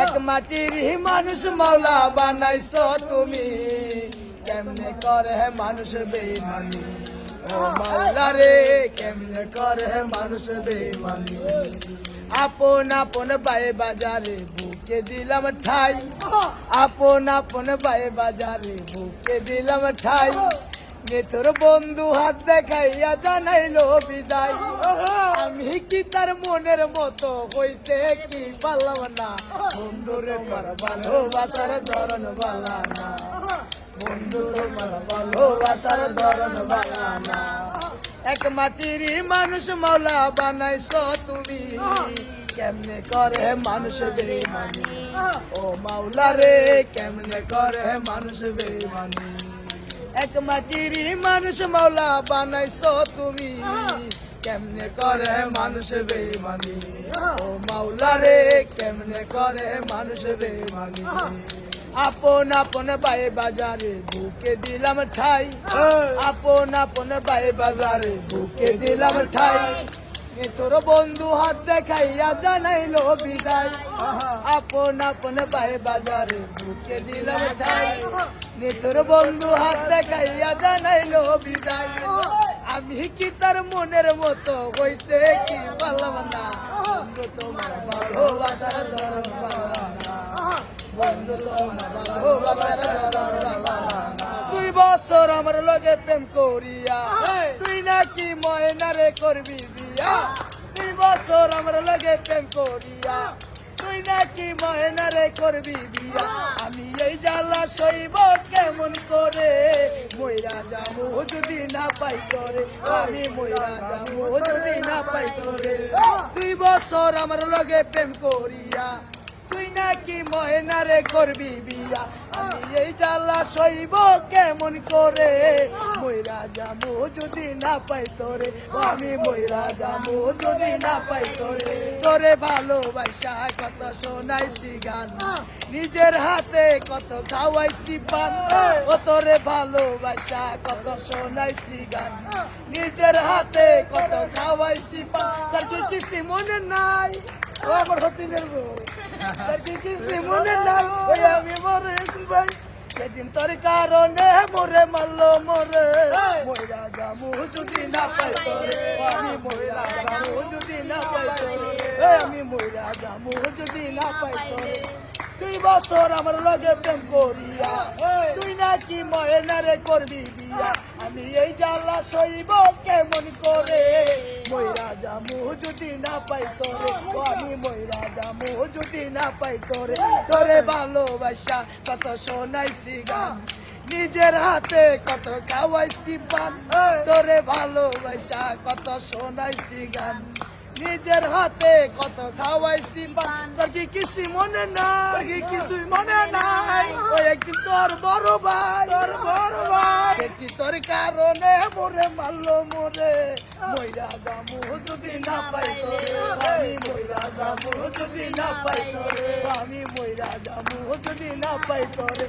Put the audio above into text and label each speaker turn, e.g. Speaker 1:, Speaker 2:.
Speaker 1: এক মাটির মানুষ মাওলা বানাইছো তুমি, কেমনে করে মানুষ বেঈমানি। ও মাওলা রে কেমনে করে মানুষ বেঈমানি। আপন আপন বাই বাজারে বুকে দিলাম ঠাই, আপন আপন বাই বাজারে বুকে দিলাম ঠাই। তোর বন্ধু হাত দেখাইয়া জানাইলো বিদায়, আমি কি তার মনের মতো হইতে কি পারলাম না। বন্ধুরে মার ভালোবাসার ধরন বালা না, বন্ধুরে মার ভালোবাসার ধরন বালা না। এক মাটির মানুষ মাওলা বানাইছো তুমি, কেমনে করে মানুষ বেঈমানি। ও মাওলা রে কেমনে করে মানুষ বেঈমানি। এক মাটির মানুষ মাওলা বানাইছো তুমি, কেমনে করে মানুষ বেঈমানি। ও মাওলা রে কেমনে করে মানুষ বেঈমানি। আপন আপন বাই বাজারে বুকে দিলাম ঠাই, আপন আপন বাই বাজারে বুকে দিলাম ঠাই। তোর বন্ধু হাত দেখাইয়া জানাইলো বিদায়, আপন আপন বাই বাজারে বুকে দিলাম ঠাই। তোর বন্ধু হাত দেখাইয়া জানাইলো বিদায়, আমি কি তার মনের মতো হইতে কি পারলাম না। বন্ধু তোমার ভালোবাসার ধরন বালা না, বন্ধু তোমার ভালোবাসার ধরন বালা না। 2 বছর আমার লগে প্রেম করিয়া তুই নাকি ময়নারে করবি বিয়া। 2 বছর আমার লগে প্রেম করিয়া তুই নাকি ময়নারে করবি বিয়া। আমি এই জ্বালা সইব কেমন করে, মইরা যাবো যদি না পাই করে। আমি মইরা যাবো যদি না পাই করে। 2 বছর আমার লগে প্রেম করিয়া তুই নাকি ময়নারে করবি বিয়া। আমি এই জ্বালা সইব কেমন করে, মইরা যাবো যদি না পাই তোরে। আমি মইরা যাবো যদি না পাই তোরে। তোরে ভালোবাসা কত শোনাইছি গান, নিজের হাতে কত খাওয়াইছি পান। ও তোরে ভালোবাসা কত শোনাইছি গান, নিজের হাতে কত খাওয়াইছি পান। তার কি কিছু মনে নাই, ও আমার হতিনের বউ, তার কি কিছু মনে নাই। ওই আমি মরে ভাই সেদিন তোর কারণে মোরে মারলো মোরে। মইরা যাবো যদি না পাই তোরে, আমি মইরা যাবো যদি না পাই তোরে। আমি মইরা যাবো যদি না পাই তোরে। 2 বছর আমার লগে প্রেম করিয়া তুই নাকি ময়নারে করবি বিয়া। আমি এই জ্বালা সইব কেমন করে, মইরা যাবো যদি না পাই তোরে। আমি মইরা যাবো যদি না পাই তোরে। তোরে ভালোবাসা কত শোনাইছি গান, নিজের হাতে কত খাওয়াইছি পান। তোরে ভালোবাসা কত শোনাইছি গান, নিজের হাতে কত খাওয়াইছি পান। তোর কি কিছু মনে নাই, কিছু মনে নাই। ওই একদিন তোর বড় ভাই, তোর বড় ভাই সে কি তোর কারণে মোরে মারলো মোরে। মইরা যাবো যদি না পাই তোরে, আমি মইরা যাবো যদি না পাই তোরে। আমি মইরা যাবো যদি না পাই তোরে।